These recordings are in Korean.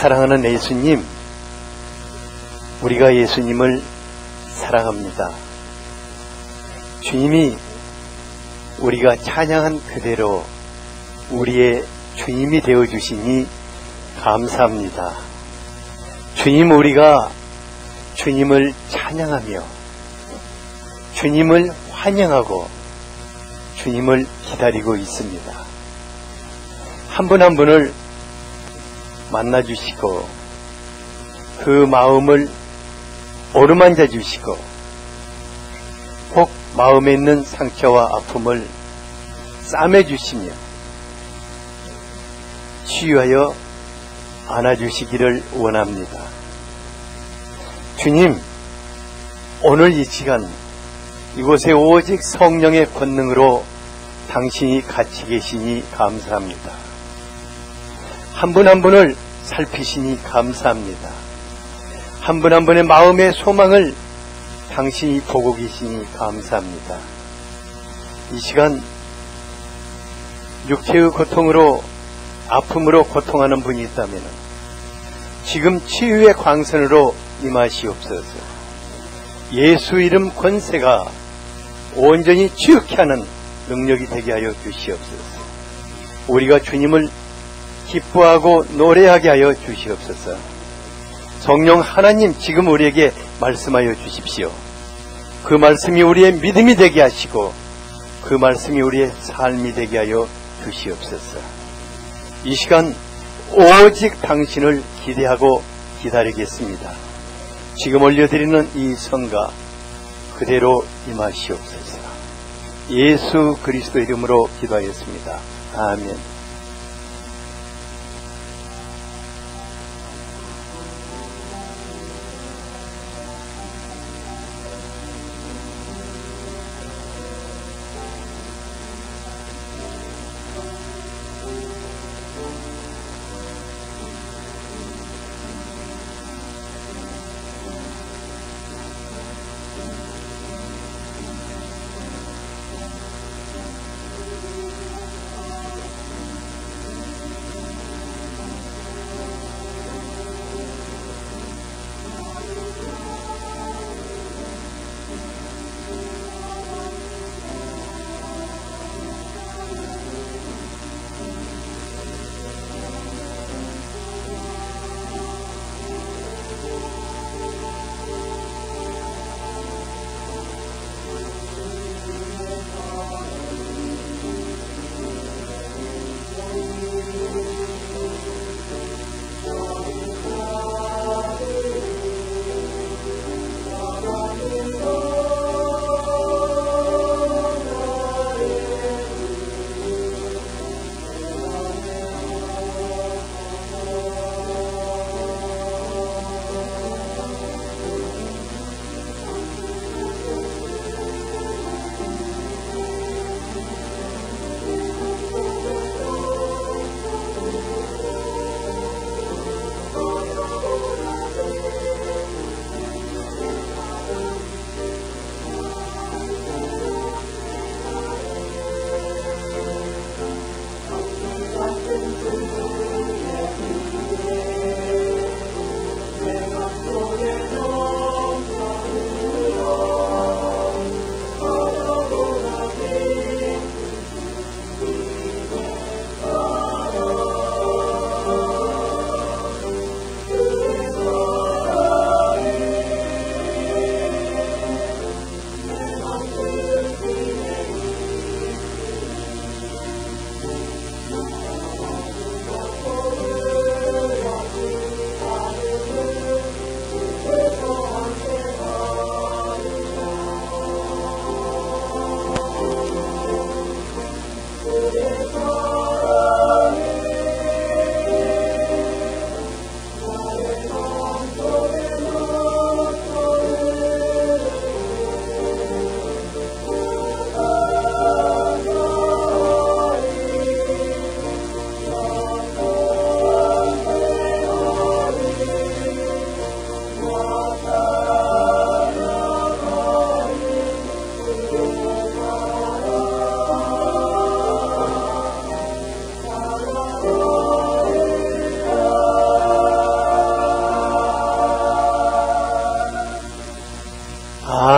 사랑하는 예수님, 우리가 예수님을 사랑합니다. 주님이 우리가 찬양한 그대로 우리의 주님이 되어주시니 감사합니다. 주님, 우리가 주님을 찬양하며 주님을 환영하고 주님을 기다리고 있습니다. 한 분 한 분을 만나주시고 그 마음을 어루만져 주시고 혹 마음에 있는 상처와 아픔을 싸매 주시며 치유하여 안아주시기를 원합니다. 주님, 오늘 이 시간 이곳에 오직 성령의 권능으로 당신이 같이 계시니 감사합니다. 한 분 한 분을 살피시니 감사합니다. 한 분 한 분의 마음의 소망을 당신이 보고 계시니 감사합니다. 이 시간 육체의 고통으로 아픔으로 고통하는 분이 있다면 지금 치유의 광선으로 임하시옵소서. 예수 이름 권세가 온전히 치유케 하는 능력이 되게 하여 주시옵소서. 우리가 주님을 기뻐하고 노래하게 하여 주시옵소서. 성령 하나님, 지금 우리에게 말씀하여 주십시오. 그 말씀이 우리의 믿음이 되게 하시고 그 말씀이 우리의 삶이 되게 하여 주시옵소서. 이 시간 오직 당신을 기대하고 기다리겠습니다. 지금 올려드리는 이 성가 그대로 임하시옵소서. 예수 그리스도 이름으로 기도하였습니다. 아멘.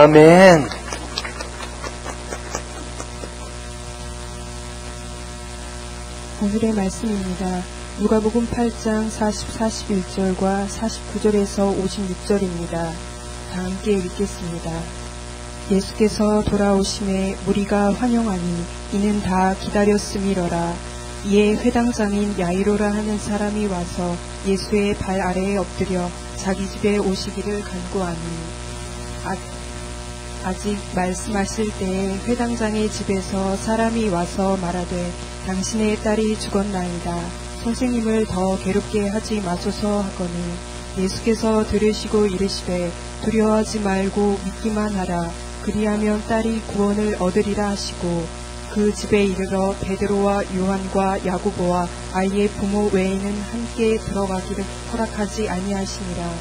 아멘. 오늘의 말씀입니다. 누가복음 8장 41절과 49절에서 56절입니다. 다 함께 읽겠습니다. 예수께서 돌아오심에 무리가 환영하니 이는 다 기다렸음이러라. 이에 회당장인 야이로라 하는 사람이 와서 예수의 발 아래에 엎드려 자기 집에 오시기를 간구하니 아직 말씀하실 때에 회당장의 집에서 사람이 와서 말하되 당신의 딸이 죽었나이다. 선생님을 더 괴롭게 하지 마소서 하거늘 예수께서 들으시고 이르시되 두려워하지 말고 믿기만 하라. 그리하면 딸이 구원을 얻으리라 하시고 그 집에 이르러 베드로와 요한과 야고보와 아이의 부모 외에는 함께 들어가기를 허락하지 아니하시니라.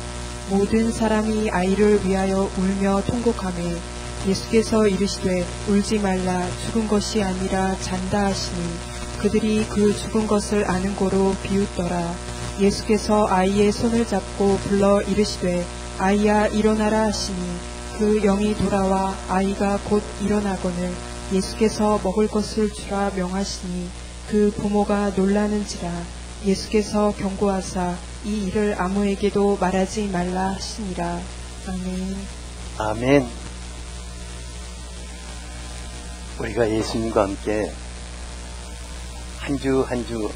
모든 사람이 아이를 위하여 울며 통곡하매 예수께서 이르시되 울지 말라. 죽은 것이 아니라 잔다 하시니 그들이 그 죽은 것을 아는 고로 비웃더라. 예수께서 아이의 손을 잡고 불러 이르시되 아이야 일어나라 하시니 그 영이 돌아와 아이가 곧 일어나거늘 예수께서 먹을 것을 주라 명하시니 그 부모가 놀라는지라. 예수께서 경고하사 이 일을 아무에게도 말하지 말라 하시니라. 아멘. 아멘. 우리가 예수님과 함께 한 주 한 주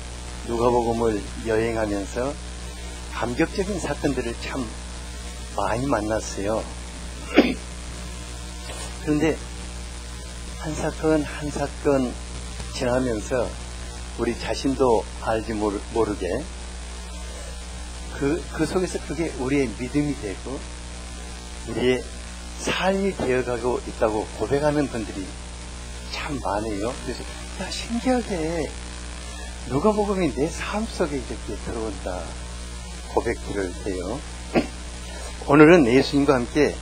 누가복음을 여행하면서 감격적인 사건들을 참 많이 만났어요. 그런데 한 사건 한 사건 지나면서 우리 자신도 알지 모르게 그 속에서 그게 우리의 믿음이 되고 우리의 삶이 되어가고 있다고 고백하는 분들이 참 많아요. 그래서 신기하게 누가복음이 내 삶 속에 이렇게 들어온다 고백들을 해요. 오늘은 예수님과 함께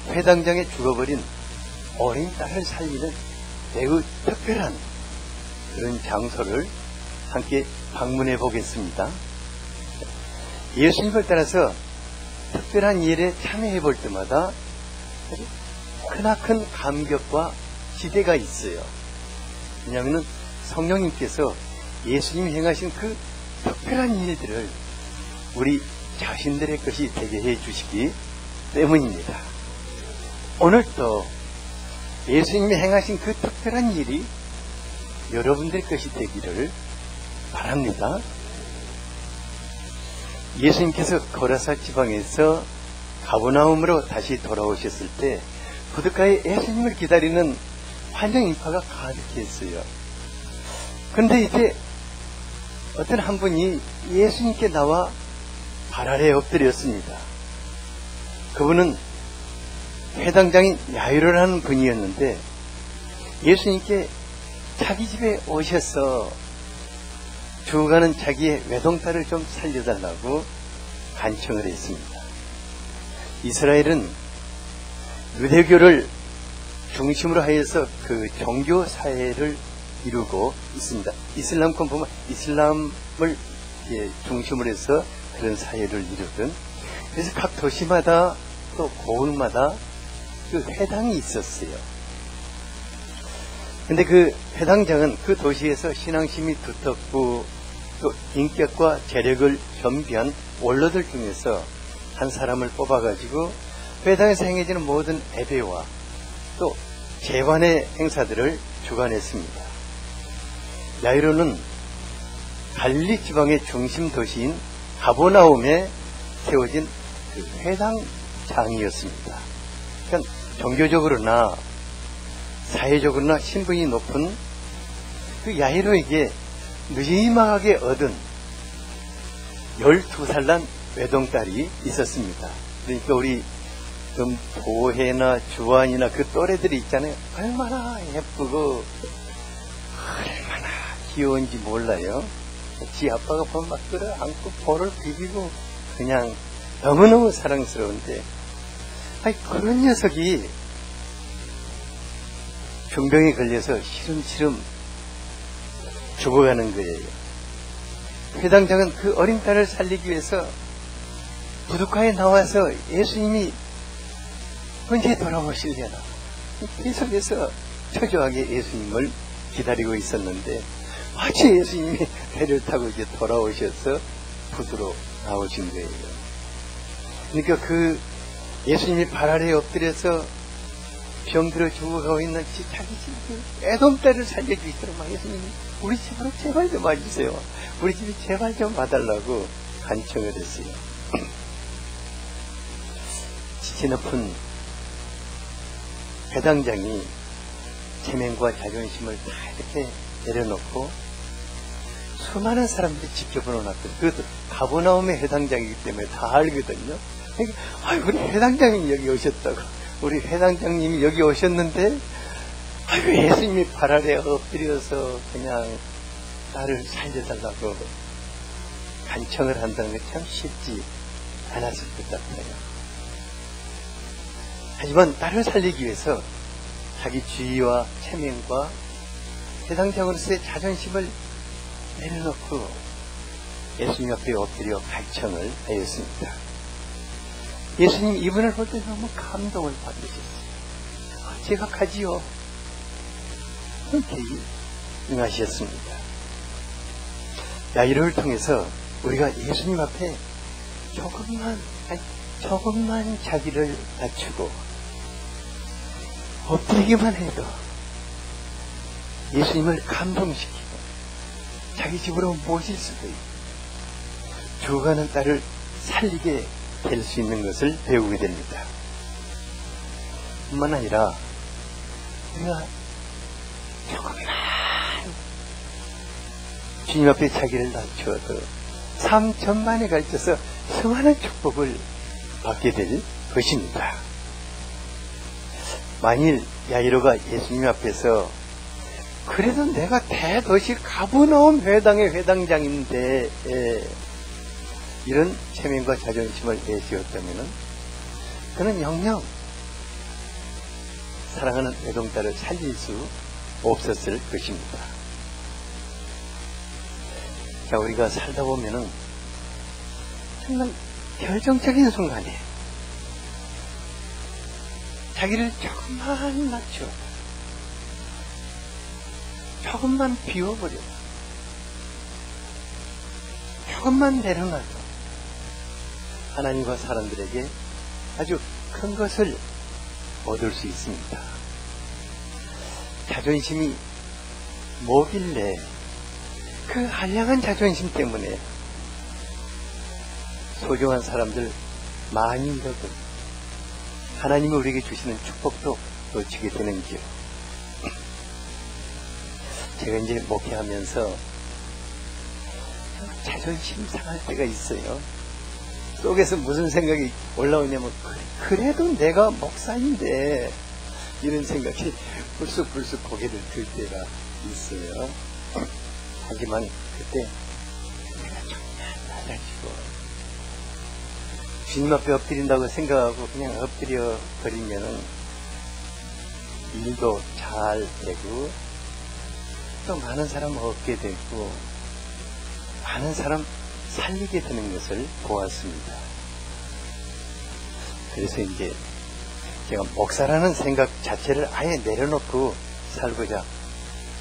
회당장에 죽어버린 어린 딸을 살리는 매우 특별한 그런 장소를 함께 방문해 보겠습니다. 예수님을 따라서 특별한 일에 참여해 볼 때마다 크나큰 감격과 기대가 있어요. 왜냐하면 성령님께서 예수님이 행하신 그 특별한 일들을 우리 자신들의 것이 되게 해 주시기 때문입니다. 오늘도 예수님이 행하신 그 특별한 일이 여러분들 것이 되기를 바랍니다. 예수님께서 거라사 지방에서 가버나움으로 다시 돌아오셨을 때 부둣가에 예수님을 기다리는 환영 인파가 가득했어요. 그런데 이제 어떤 한 분이 예수님께 나와 발 아래에 엎드렸습니다. 그분은 회당장인 야이로라는 분이었는데 예수님께 자기 집에 오셔서 죽어가는 자기의 외동딸을 좀 살려달라고 간청을 했습니다. 이스라엘은 유대교를 중심으로 하여서 그 종교 사회를 이루고 있습니다. 이슬람권 보면 이슬람을 중심으로 해서 그런 사회를 이루던, 그래서 각 도시마다 또 고을마다 그 회당이 있었어요. 근데 그 회당장은 그 도시에서 신앙심이 두텁고 또 인격과 재력을 겸비한 원로들 중에서 한 사람을 뽑아가지고 회당에서 행해지는 모든 예배와 또 제반의 행사들을 주관했습니다. 야이로는 갈릴리 지방의 중심 도시인 가버나움에 세워진 그 회당장이었습니다. 그러니까 종교적으로나 사회적으로나 신분이 높은 그 야이로에게 무지막하게 얻은 12살 난 외동딸이 있었습니다. 그러니까 우리 좀 보혜나 주안이나 그 또래들이 있잖아요. 얼마나 예쁘고 얼마나 귀여운지 몰라요. 지 아빠가 보면 막 끌어안고 볼을 비비고 그냥 너무너무 사랑스러운데, 아니 그런 녀석이 중병에 걸려서 시름시름 죽어가는 거예요. 회당장은 그 어린 딸을 살리기 위해서 부둣가에 나와서 예수님이 언제 돌아오시려나 계속해서 초조하게 예수님을 기다리고 있었는데 마치 예수님이 배를 타고 이제 돌아오셔서 부두로 나오신 거예요. 그러니까 그 예수님이 발 아래에 엎드려서 병들어 죽어가고 있는 자기 집 애돔딸을 살려주시도록 막 예수님이 우리 집으로 제발 좀 와주세요. 우리 집에 제발 좀 와달라고 간청을 했어요. 지체 높은 회당장이 체면과 자존심을 다 이렇게 내려놓고 수많은 사람들이 지켜보는 앞에 그것도 가버나움의 회당장이기 때문에 다 알거든요. 그러니까 우리 회당장이 여기 오셨다고, 우리 회당장님이 여기 오셨는데 예수님이 발 아래 엎드려서 그냥 나를 살려달라고 간청을 한다는 게 참 쉽지 않았을 것 같아요. 하지만 딸을 살리기 위해서 자기 주의와 체면과 회당장으로서의 자존심을 내려놓고 예수님 앞에 엎드려 간청을 하였습니다. 예수님 이분을 볼 때 너무 감동을 받으셨어요. 제가 가지요. 흔쾌히 응하셨습니다. 야이로를 통해서 우리가 예수님 앞에 조금만 자기를 낮추고 엎드리기만 해도 예수님을 감동시키고 자기 집으로 모실 수도 있고 죽어가는 딸을 살리게 될 수 있는 것을 배우게 됩니다. 뿐만 아니라 우리가 조금만 주님 앞에 자기를 낮추어도 삶 전반에 걸쳐서 수많은 축복을 받게 될 것입니다. 만일 야이로가 예수님 앞에서 그래도 내가 대도시 가버나움 회당의 회당장인데 이런 체면과 자존심을 내세웠다면 그는 영영 사랑하는 외동딸을 살릴 수 없었을 것입니다. 자, 우리가 살다 보면은 정말 결정적인 순간에 자기를 조금만 낮춰 조금만 비워버려 조금만 내려놔도 하나님과 사람들에게 아주 큰 것을 얻을 수 있습니다. 자존심이 뭐길래 그 한량한 자존심 때문에 소중한 사람들 많이 잃어도 하나님이 우리에게 주시는 축복도 놓치게 되는지요. 제가 이제 목회하면서 자존심 상할 때가 있어요. 속에서 무슨 생각이 올라오냐면 그래도 내가 목사인데 이런 생각이 불쑥불쑥 고개를 들 때가 있어요. 하지만 그때 내가 정말 낮아지고 주님 앞에 엎드린다고 생각하고 그냥 엎드려 버리면은 일도 잘 되고 또 많은 사람 얻게 되고 많은 사람 살리게 되는 것을 보았습니다. 그래서 이제 제가 목사라는 생각 자체를 아예 내려놓고 살고자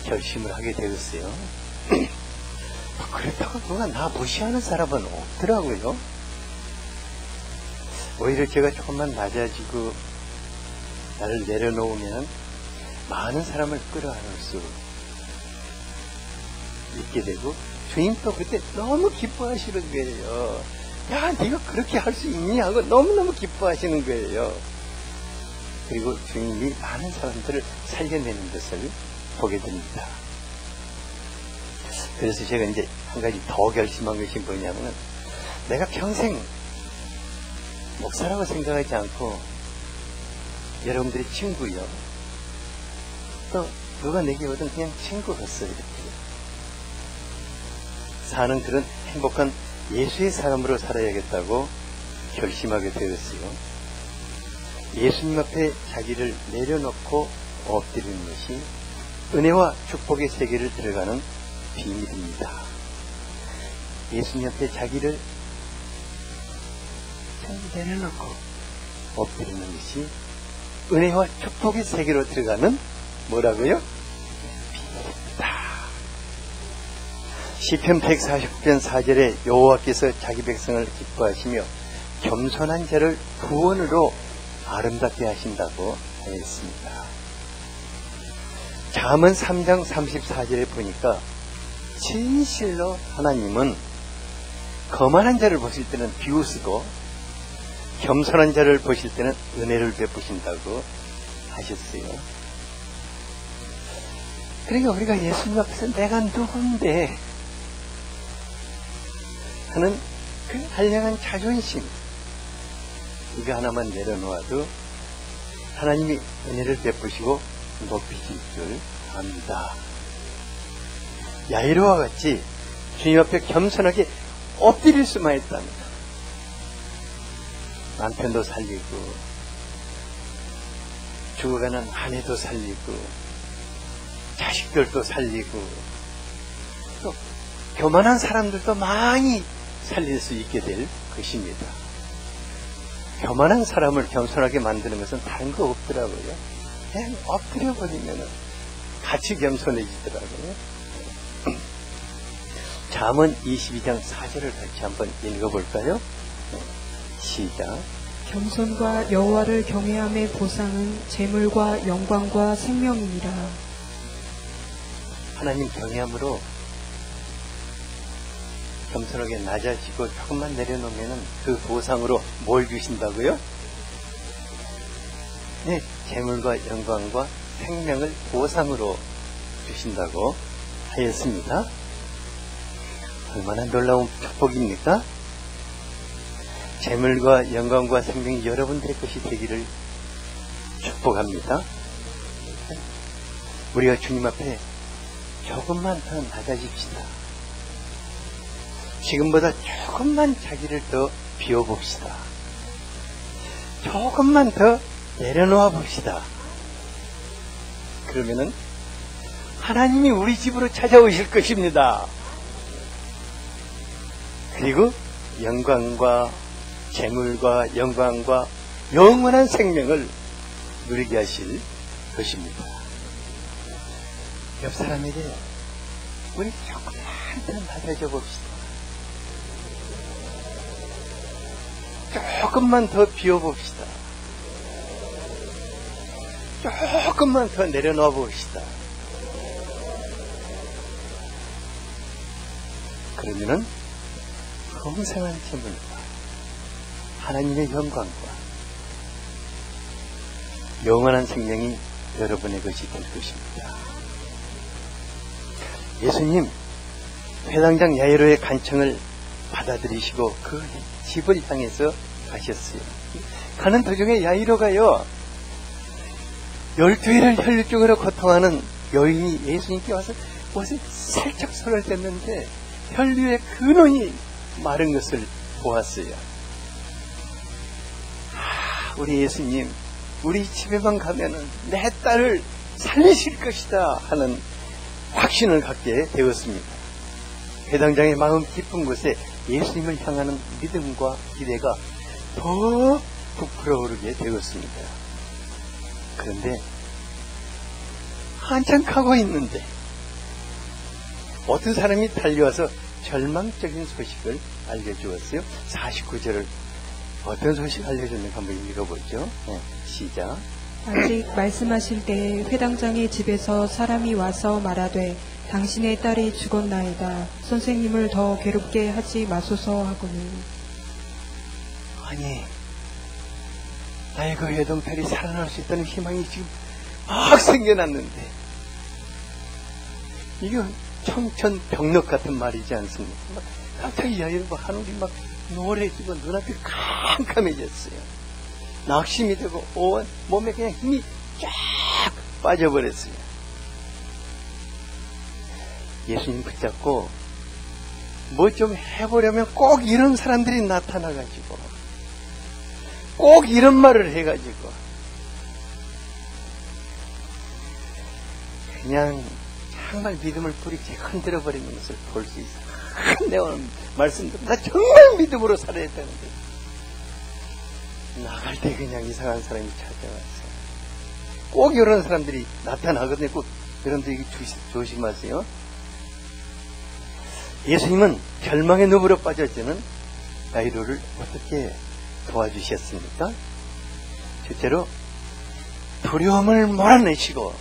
결심을 하게 되었어요. 그렇다고 누가 나 무시하는 사람은 없더라고요. 오히려 제가 조금만 낮아지고 나를 내려놓으면 많은 사람을 끌어안을 수 있게 되고 주님도 그때 너무 기뻐하시는 거예요. 야, 네가 그렇게 할 수 있니? 하고 너무너무 기뻐하시는 거예요. 그리고 주님이 많은 사람들을 살려내는 것을 보게 됩니다. 그래서 제가 이제 한 가지 더 결심한 것이 뭐냐면 내가 평생 목사라고 생각하지 않고 여러분들의 친구요. 또 누가 내게 오든 그냥 친구로서 이렇게 사는 그런 행복한 예수의 사람으로 살아야겠다고 결심하게 되었어요. 예수님 앞에 자기를 내려놓고 엎드리는 것이 은혜와 축복의 세계를 들어가는 비밀입니다. 예수님 앞에 자기를 내려놓고 엎드리는 것이 은혜와 축복의 세계로 들어가는 뭐라고요? 비밀이다. 시편 140편 4절에 여호와께서 자기 백성을 기뻐하시며 겸손한 자를 구원으로 아름답게 하신다고 하였습니다. 잠언 3장 34절에 보니까 진실로 하나님은 거만한 자를 보실 때는 비웃으고 겸손한 자를 보실 때는 은혜를 베푸신다고 하셨어요. 그러니까 우리가 예수님 앞에서 내가 누군데 하는 그 한량한 자존심, 이거 하나만 내려놓아도 하나님이 은혜를 베푸시고 높이실 줄 압니다. 야이로와 같이 주님 앞에 겸손하게 엎드릴 수만 있답니다. 남편도 살리고 죽어가는 아내도 살리고 자식들도 살리고 또 교만한 사람들도 많이 살릴 수 있게 될 것입니다. 교만한 사람을 겸손하게 만드는 것은 다른 거 없더라고요. 그냥 엎드려버리면 같이 겸손해지더라고요. 잠언 22장 4절을 같이 한번 읽어볼까요? 시작. 겸손과 여호와를 경외함의 보상은 재물과 영광과 생명이니라. 하나님 경외함으로 겸손하게 낮아지고 조금만 내려놓으면 그 보상으로 뭘 주신다고요? 네, 재물과 영광과 생명을 보상으로 주신다고 하였습니다. 얼마나 놀라운 축복입니까? 재물과 영광과 생명이 여러분들의 것이 되기를 축복합니다. 우리가 주님 앞에 조금만 더 낮아집시다. 지금보다 조금만 자기를 더 비워봅시다. 조금만 더 내려놓아 봅시다. 그러면은 하나님이 우리 집으로 찾아오실 것입니다. 그리고 영광과 재물과 영광과 영원한 생명을 누리게 하실 것입니다. 옆 사람에게 우리 조금만 더 낮아져 봅시다. 조금만 더 비워봅시다. 조금만 더 내려놓아 봅시다. 그러면은 풍성한 재물과 하나님의 영광과 영원한 생명이 여러분의 것이 될 것입니다. 예수님 회당장 야이로의 간청을 받아들이시고 그 집을 향해서 가셨어요. 가는 도중에 야이로가요, 12일을 혈류증으로 고통하는 여인이 예수님께 와서 옷에 살짝 손을 댔는데 혈류의 근원이 마른 것을 보았어요. 우리 예수님, 우리 집에만 가면은 내 딸을 살리실 것이다 하는 확신을 갖게 되었습니다. 회당장의 마음 깊은 곳에 예수님을 향하는 믿음과 기대가 더 부풀어오르게 되었습니다. 그런데 한참 가고 있는데 어떤 사람이 달려와서 절망적인 소식을 알려주었어요. 49절을 어떤 소식 알려줬는가 한번 읽어보죠. 시작. 아직 말씀하실 때에 회당장의 집에서 사람이 와서 말하되 당신의 딸이 죽었나이다. 선생님을 더 괴롭게 하지 마소서 하거늘. 아니, 나의 그 외동딸이 살아날 수 있다는 희망이 지금 막 생겨났는데 이거 청천벽력 같은 말이지 않습니까? 갑자기 야이로가 하늘이 막 노래지고 눈앞이 캄캄해졌어요. 낙심이 되고 온 몸에 그냥 힘이 쫙 빠져버렸어요. 예수님 붙잡고 뭐 좀 해보려면 꼭 이런 사람들이 나타나가지고 꼭 이런 말을 해가지고 그냥 정말 믿음을 뿌리게 흔들어버리는 것을 볼 수 있어요. 내 오늘 말씀대로 나 정말 믿음으로 살아야 되는데 나갈 때 그냥 이상한 사람이 찾아왔어요. 꼭 이런 사람들이 나타나거든요. 꼭 여러분들 이거 조심하세요. 예수님은 절망의 늪으로 빠질 때는 야이로를 어떻게 도와주셨습니까? 첫째로 두려움을 몰아내시고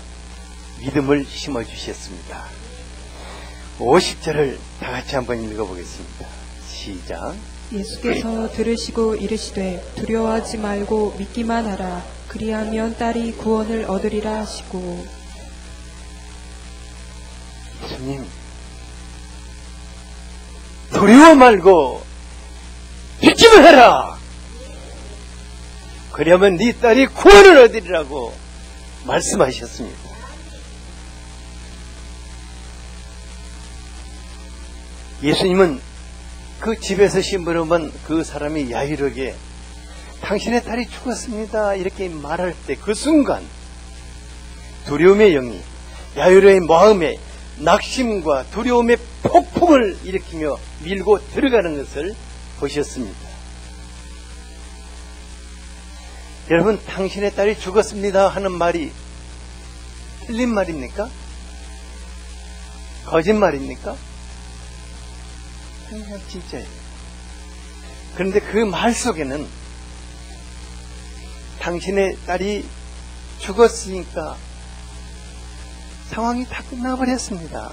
믿음을 심어주셨습니다. 50절을 다 같이 한번 읽어보겠습니다. 시작. 예수께서 들으시고 이르시되 두려워하지 말고 믿기만 하라. 그리하면 딸이 구원을 얻으리라 하시고. 예수님, 두려워 말고 믿기만 하라. 그러면 네 딸이 구원을 얻으리라고 말씀하셨습니다. 예수님은 그 집에서 심부름한 그 사람이 야이로에게 당신의 딸이 죽었습니다 이렇게 말할 때 그 순간 두려움의 영이 야이로의 마음에 낙심과 두려움의 폭풍을 일으키며 밀고 들어가는 것을 보셨습니다. 여러분, 당신의 딸이 죽었습니다 하는 말이 틀린 말입니까? 거짓말입니까? 그냥 진짜예요. 그런데 그 말 속에는 당신의 딸이 죽었으니까 상황이 다 끝나버렸습니다.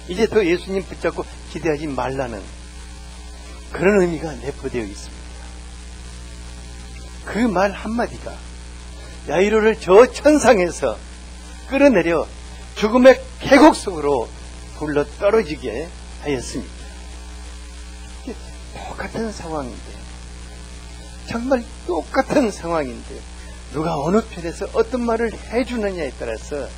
이제 더 예수님 붙잡고 기대하지 말라는 그런 의미가 내포되어 있습니다. 그 말 한마디가 야이로를 저 천상에서 끌어내려 죽음의 계곡 속으로 굴러 떨어지게 하였습니다. 똑같은 상황인데, 정말 똑같은 상황인데 누가 어느 편에서 어떤 말을 해주느냐에 따라서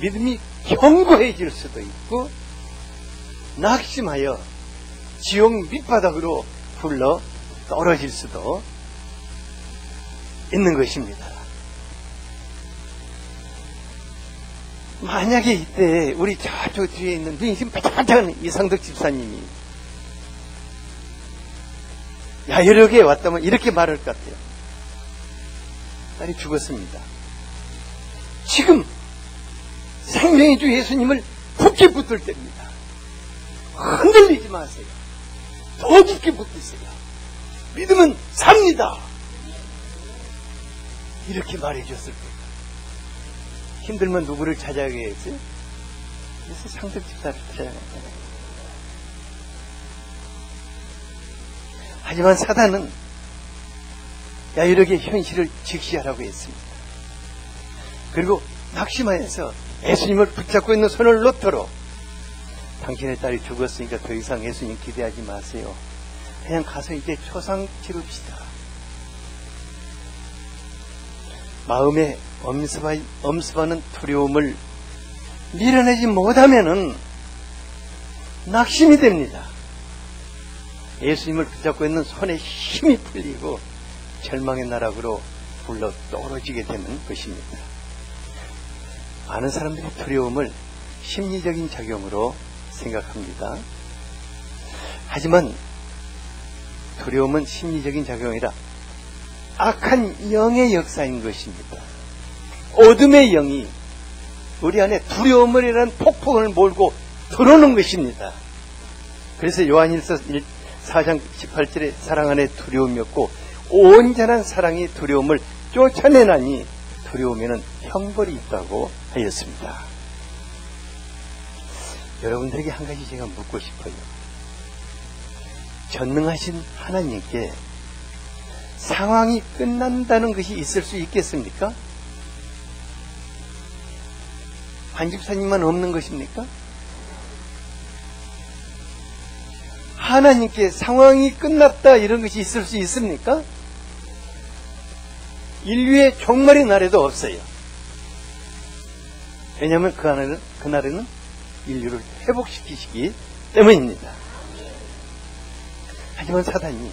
믿음이 견고해질 수도 있고 낙심하여 지옥 밑바닥으로 굴러 떨어질 수도 있는 것입니다. 만약에 이때 우리 저쪽 뒤에 있는 눈이 지금 반짝반짝한 이상덕 집사님이 야이로에게 왔다면 이렇게 말할 것 같아요. 딸이 죽었습니다. 지금 생명의 주 예수님을 굳게 붙들 때입니다. 흔들리지 마세요. 더 깊게 붙으세요. 믿음은 삽니다. 이렇게 말해줬을 때 힘들면 누구를 찾아가겠어요? 그래서 상덕 집사를 찾아갔잖아요. 하지만 사단은 야이로에게 현실을 직시하라고 했습니다. 그리고 낙심하여서 예수님을 붙잡고 있는 손을 놓도록 당신의 딸이 죽었으니까 더 이상 예수님 기대하지 마세요. 그냥 가서 이제 초상 치릅시다. 마음에 엄습하는 두려움을 밀어내지 못하면은 낙심이 됩니다. 예수님을 붙잡고 있는 손에 힘이 풀리고 절망의 나락으로 굴러 떨어지게 되는 것입니다. 많은 사람들이 두려움을 심리적인 작용으로 생각합니다. 하지만 두려움은 심리적인 작용이 아니라 악한 영의 역사인 것입니다. 어둠의 영이 우리 안에 두려움이라는 폭풍을 몰고 들어오는 것입니다. 그래서 요한일서 4장 18절에 사랑 안에 두려움이 없고 온전한 사랑이 두려움을 쫓아내나니 두려움에는 형벌이 있다고 하였습니다. 여러분들에게 한 가지 제가 묻고 싶어요. 전능하신 하나님께 상황이 끝난다는 것이 있을 수 있겠습니까? 한 집사님만 없는 것입니까? 하나님께 상황이 끝났다 이런 것이 있을 수 있습니까? 인류의 종말의 날에도 없어요. 왜냐하면 그날에는 인류를 회복시키시기 때문입니다. 하지만 사단이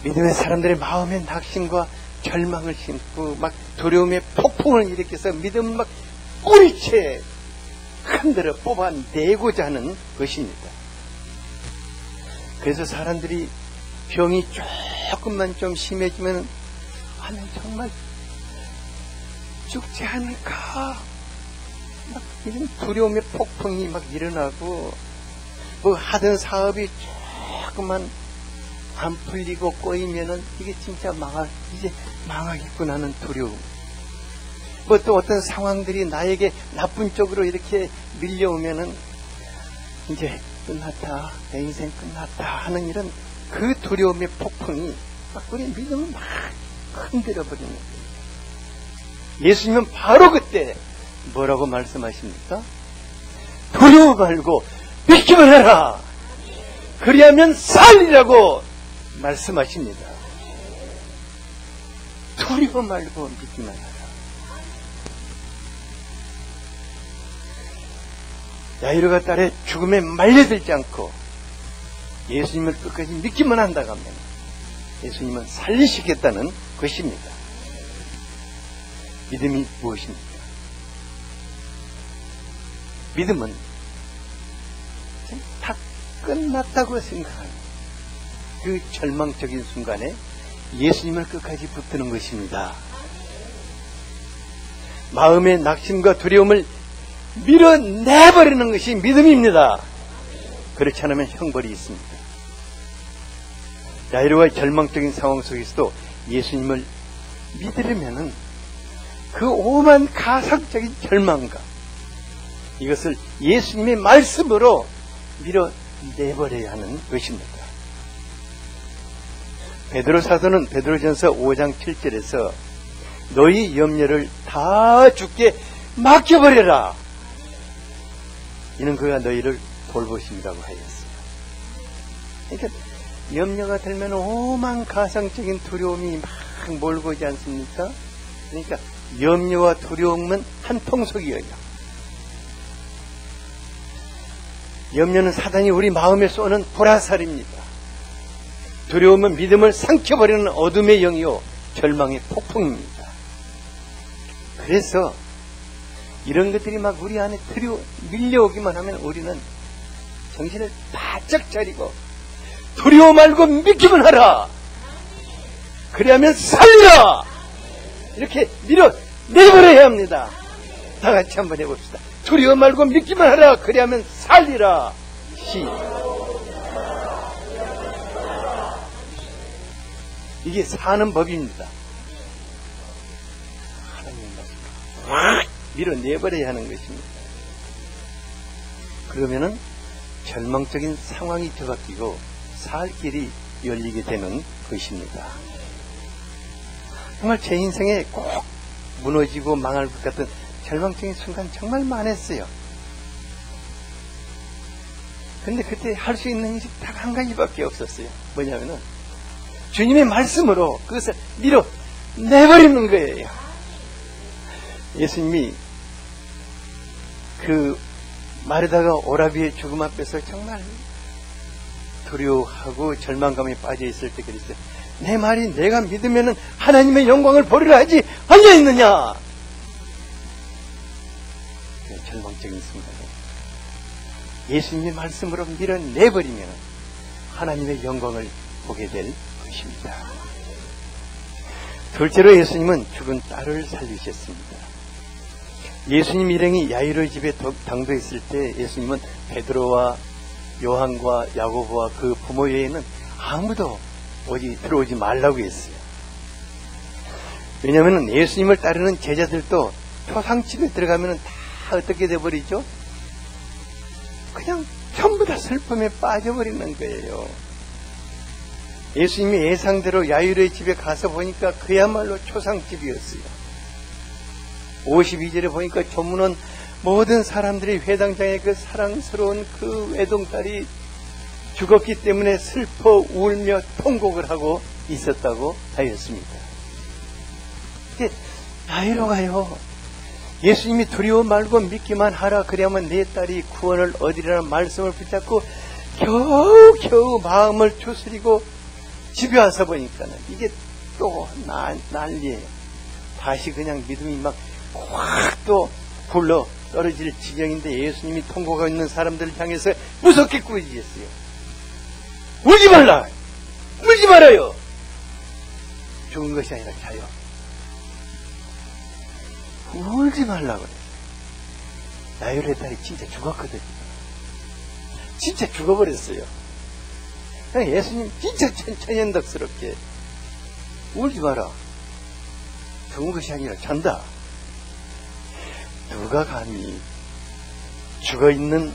믿음의 사람들의 마음의 낙심과 절망을 심고 막 두려움의 폭풍을 일으켜서 믿음 막 뿌리채 흔들어 뽑아내고자 하는 것입니다. 그래서 사람들이 병이 조금만 좀 심해지면 정말 죽지 않을까? 막 이런 두려움의 폭풍이 막 일어나고, 뭐 하던 사업이 조금만 안 풀리고 꼬이면은 이게 진짜 이제 망하겠구나 하는 두려움. 뭐 또 어떤 상황들이 나에게 나쁜 쪽으로 이렇게 밀려오면은 이제 끝났다, 내 인생 끝났다 하는 이런 그 두려움의 폭풍이 막 우리 믿음을 막 흔들어 버리는 거예요. 예수님은 바로 그때 뭐라고 말씀하십니까? 두려워 말고 믿기만 해라. 그리하면 살리라고 말씀하십니다. 두려워 말고 믿기만 해라. 야이로가 딸의 죽음에 말려들지 않고 예수님을 끝까지 믿기만 한다고 하면 예수님은 살리시겠다는 것입니다. 믿음이 무엇입니까? 믿음은 다 끝났다고 생각하는 그 절망적인 순간에 예수님을 끝까지 붙드는 것입니다. 마음의 낙심과 두려움을 밀어내버리는 것이 믿음입니다. 그렇지 않으면 형벌이 있습니다. 야이로와의 절망적인 상황 속에서도 예수님을 믿으려면은 그 오만 가상적인 절망감, 이것을 예수님의 말씀으로 밀어내버려야 하는 것입니다. 베드로 사도는 베드로전서 5장 7절에서 너희 염려를 다 주께 맡겨버려라. 이는 그가 너희를 돌보심이라고 하였어요. 그러니까 염려가 들면 오만 가상적인 두려움이 막 몰고 오지 않습니까? 그러니까 염려와 두려움은 한 통속이에요. 염려는 사단이 우리 마음에 쏘는 불화살입니다. 두려움은 믿음을 삼켜버리는 어둠의 영이요 절망의 폭풍입니다. 그래서 이런 것들이 막 우리 안에 밀려오기만 하면 우리는 정신을 바짝 차리고 두려워 말고 믿기만 하라. 그리하면 살리라. 이렇게 밀어내버려야 합니다. 다 같이 한번 해봅시다. 두려워 말고 믿기만 하라. 그리하면 살리라. 이게 사는 법입니다. 하나님의 말씀 밀어내버려야 하는 것입니다. 그러면은 절망적인 상황이 뒤바뀌고 살 길이 열리게 되는 것입니다. 정말 제 인생에 꼭 무너지고 망할 것 같은 절망적인 순간 정말 많았어요. 근데 그때 할 수 있는 일이 딱 한 가지밖에 없었어요. 뭐냐면은 주님의 말씀으로 그것을 밀어내버리는 거예요. 예수님이 그 마르다가 오라비의 죽음 앞에서 정말 두려워하고 절망감에 빠져 있을 때 그랬어요. 내 말이 내가 믿으면은 하나님의 영광을 보리라 하지 않냐있느냐. 절망적인 순간에 예수님의 말씀으로 밀어내버리면 하나님의 영광을 보게 될 것입니다. 둘째로 예수님은 죽은 딸을 살리셨습니다. 예수님 일행이 야이로의 집에 당도했을 때 예수님은 베드로와 요한과 야고보와 그 부모 외에는 아무도 들어오지 말라고 했어요. 왜냐하면 예수님을 따르는 제자들도 초상집에 들어가면 다 어떻게 돼버리죠? 그냥 전부 다 슬픔에 빠져버리는 거예요. 예수님이 예상대로 야이로의 집에 가서 보니까 그야말로 초상집이었어요. 52절에 보니까 조문은 모든 사람들이 회당장의 그 사랑스러운 그 외동딸이 죽었기 때문에 슬퍼 울며 통곡을 하고 있었다고 하였습니다. 야이로가요, 예수님이 두려워 말고 믿기만 하라. 그래야만 내 딸이 구원을 얻으리라는 말씀을 붙잡고 겨우 마음을 추스리고 집에 와서 보니까는 이게 또 난리예요. 다시 그냥 믿음이 막 확 또 굴러 떨어질 지경인데 예수님이 통곡하고 있는 사람들을 향해서 무섭게 꾸짖었어요. 울지 말라! 울지 말아요! 죽은 것이 아니라 자요. 울지 말라고 그래. 야이로의 딸이 진짜 죽었거든요. 진짜 죽어버렸어요. 예수님 진짜 천연덕스럽게 울지 마라. 죽은 것이 아니라 잔다. 누가 감히 죽어있는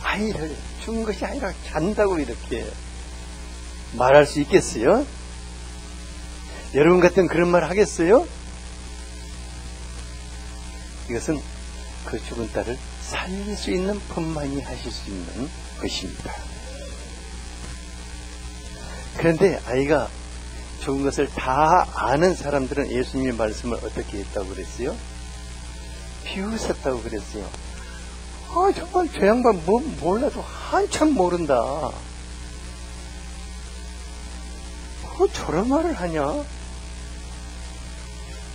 아이를 죽은 것이 아니라 잔다고 이렇게 말할 수 있겠어요? 여러분 같은 그런 말 하겠어요? 이것은 그 죽은 딸을 살릴 수 있는 분만이 하실 수 있는 것입니다. 그런데 아이가 죽은 것을 다 아는 사람들은 예수님의 말씀을 어떻게 했다고 그랬어요? 비웃었다고 그랬어요. 정말 저 양반 몰라도 한참 모른다. 저런 말을 하냐?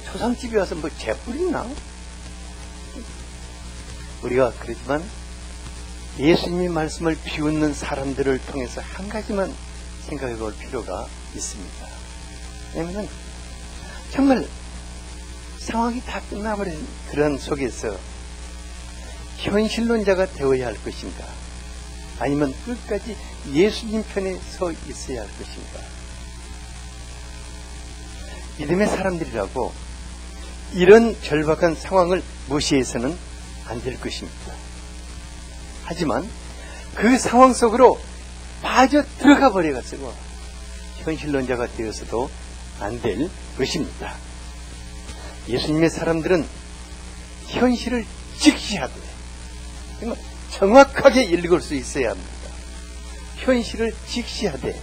초상집에 와서 뭐 재뿌리나? 우리가 그렇지만 예수님의 말씀을 비웃는 사람들을 통해서 한 가지만 생각해 볼 필요가 있습니다. 왜냐하면 정말 상황이 다 끝나버린 그런 속에서 현실론자가 되어야 할 것인가, 아니면 끝까지 예수님 편에 서 있어야 할 것인가. 믿음의 사람들이라고 이런 절박한 상황을 무시해서는 안 될 것입니다. 하지만 그 상황 속으로 빠져 들어가 버려가지고 현실론자가 되어서도 안 될 것입니다. 예수님의 사람들은 현실을 직시하되 정확하게 읽을 수 있어야 합니다. 현실을 직시하되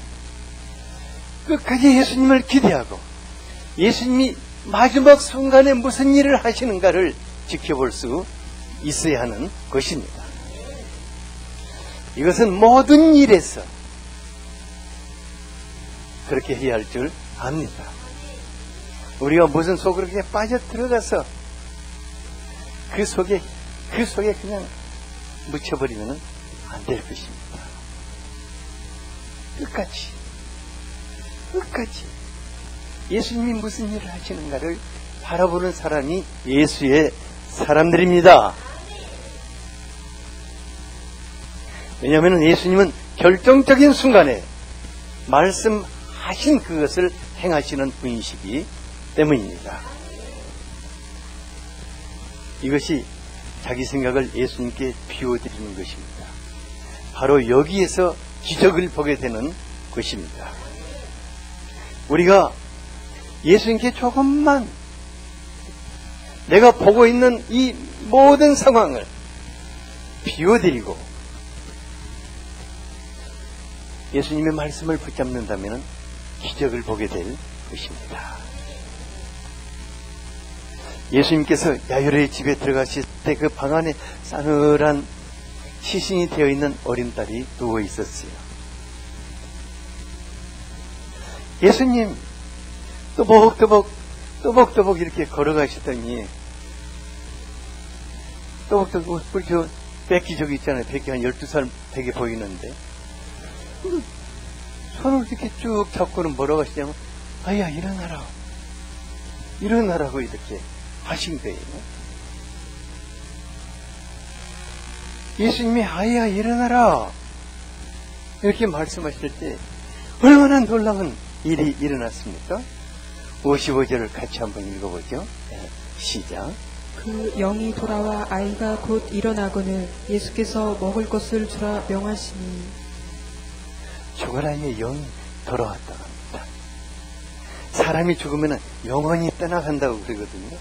끝까지 예수님을 기대하고 예수님이 마지막 순간에 무슨 일을 하시는가를 지켜볼 수 있어야 하는 것입니다. 이것은 모든 일에서 그렇게 해야 할 줄 압니다. 우리가 무슨 속으로 그냥 빠져 들어가서 그 속에 그냥 묻혀버리면 안 될 것입니다. 끝까지 예수님이 무슨 일을 하시는가를 바라보는 사람이 예수의 사람들입니다. 왜냐하면 예수님은 결정적인 순간에 말씀하신 그것을 행하시는 분이시기 때문입니다. 이것이 자기 생각을 예수님께 비워드리는 것입니다. 바로 여기에서 기적을 보게 되는 것입니다. 우리가 예수님께 조금만 내가 보고 있는 이 모든 상황을 비워드리고 예수님의 말씀을 붙잡는다면 기적을 보게 될 것입니다. 예수님께서 야이로의 집에 들어가실 때 그 방 안에 싸늘한 시신이 되어 있는 어린 딸이 누워 있었어요. 예수님 또벅또벅 이렇게 걸어가시더니 또벅또벅 우리 저 백기 저기 있잖아요. 백기 한 12살 되게 보이는데 손을 이렇게 쭉 잡고는 뭐라고 하시냐면 아야 일어나라고 이렇게 하신 거예요. 예수님이 아야 일어나라 이렇게 말씀하실 때 얼마나 놀라운 일이 일어났습니까? 55절을 같이 한번 읽어보죠. 네, 시작. 그 영이 돌아와 아이가 곧 일어나거늘 예수께서 먹을 것을 주라 명하시니. 죽은 아이의 영이 돌아왔다고 합니다. 사람이 죽으면 영원히 떠나간다고 그러거든요.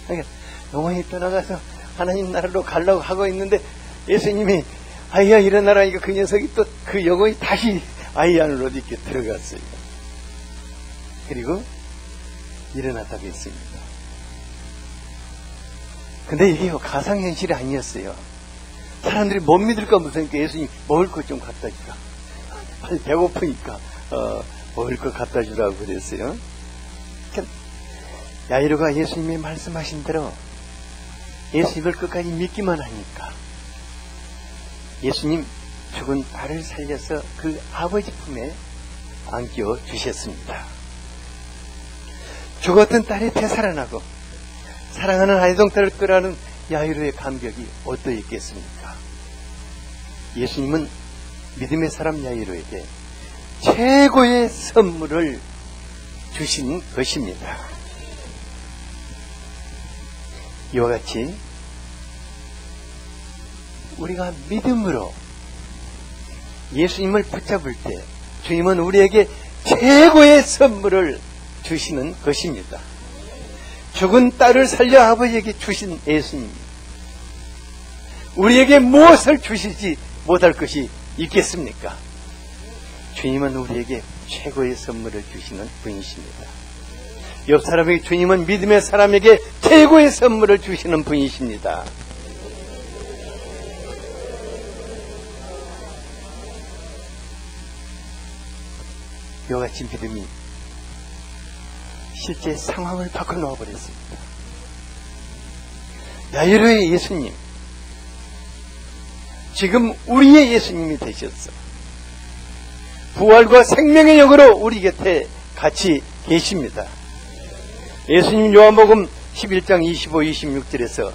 그러니까 영원히 떠나가서 하나님 나라로 가려고 하고 있는데 예수님이 아이야 일어나라 이거 그 녀석이 또 그 영혼이 다시 아이 안으로 이렇게 들어갔어요. 그리고 일어났다고 했습니다. 근데 이게 가상현실이 아니었어요. 사람들이 못 믿을까 무서우니까 예수님 먹을 것 좀 갖다 주라. 빨리 배고프니까 먹을 것 갖다 주라고 그랬어요. 그러니까 야이로가 예수님이 말씀하신 대로 예수님을 끝까지 믿기만 하니까 예수님 죽은 딸을 살려서 그 아버지 품에 안겨 주셨습니다. 죽었던 딸이 되살아나고 사랑하는 아이동딸을 끌어안은 야이로의 감격이 어떠했겠습니까? 예수님은 믿음의 사람 야이로에게 최고의 선물을 주신 것입니다. 이와 같이 우리가 믿음으로 예수님을 붙잡을 때 주님은 우리에게 최고의 선물을 주시는 것입니다. 죽은 딸을 살려 아버지에게 주신 예수님, 우리에게 무엇을 주시지 못할 것이 있겠습니까? 주님은 우리에게 최고의 선물을 주시는 분이십니다. 옆 사람에게 주님은 믿음의 사람에게 최고의 선물을 주시는 분이십니다. 이와 같이 믿음이 실제 상황을 바꿔놓아 버렸습니다. 야이로의 예수님, 지금 우리의 예수님이 되셨어. 부활과 생명의 영으로 우리 곁에 같이 계십니다. 예수님 요한복음 11장 25, 26절에서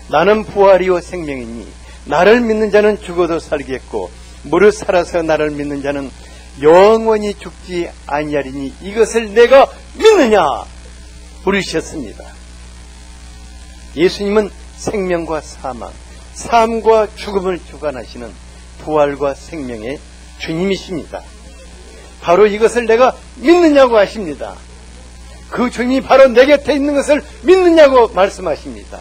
나는 부활이요 생명이니 나를 믿는 자는 죽어도 살겠고 무릇 살아서 나를 믿는 자는 영원히 죽지 아니하리니 이것을 내가 믿느냐 부르셨습니다. 예수님은 생명과 사망, 삶과 죽음을 주관하시는 부활과 생명의 주님이십니다. 바로 이것을 내가 믿느냐고 하십니다. 그 주님이 바로 내 곁에 있는 것을 믿느냐고 말씀하십니다.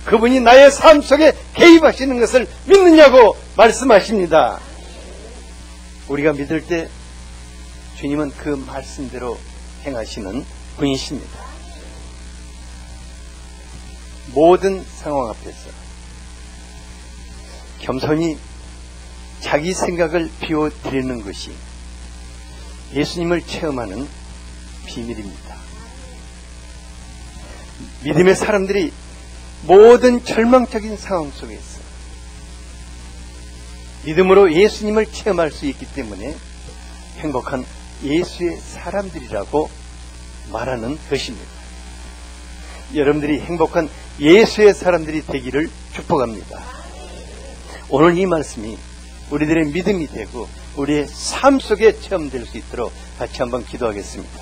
그분이 나의 삶 속에 개입하시는 것을 믿느냐고 말씀하십니다. 우리가 믿을 때 주님은 그 말씀대로 행하시는 분이십니다. 모든 상황 앞에서 겸손히 자기 생각을 비워드리는 것이 예수님을 체험하는 비밀입니다. 믿음의 사람들이 모든 절망적인 상황 속에서 믿음으로 예수님을 체험할 수 있기 때문에 행복한 예수의 사람들이라고 말하는 것입니다. 여러분들이 행복한 예수의 사람들이 되기를 축복합니다. 오늘 이 말씀이 우리들의 믿음이 되고 우리의 삶 속에 체험될 수 있도록 같이 한번 기도하겠습니다.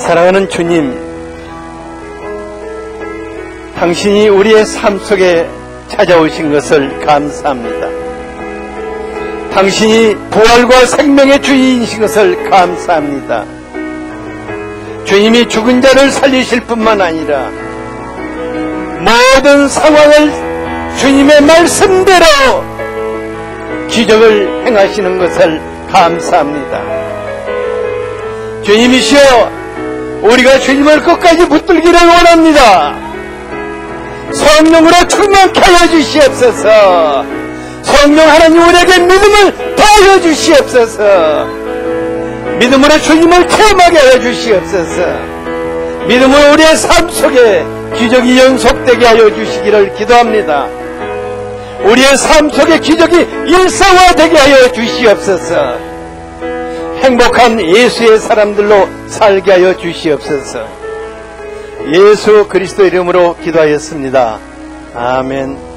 사랑하는 주님, 당신이 우리의 삶 속에 찾아오신 것을 감사합니다. 당신이 부활과 생명의 주인이신 것을 감사합니다. 주님이 죽은 자를 살리실 뿐만 아니라 모든 상황을 주님의 말씀대로 기적을 행하시는 것을 감사합니다. 주님이시여, 우리가 주님을 끝까지 붙들기를 원합니다. 성령으로 충만케 하여 주시옵소서. 성령 하나님, 우리에게 믿음을 더하여 주시옵소서. 믿음으로 주님을 체험하게 하여 주시옵소서. 믿음으로 우리의 삶 속에 기적이 연속되게 하여 주시기를 기도합니다. 우리의 삶 속에 기적이 일상화되게 하여 주시옵소서. 행복한 예수의 사람들로 살게 하여 주시옵소서. 예수 그리스도 이름으로 기도하였습니다. 아멘.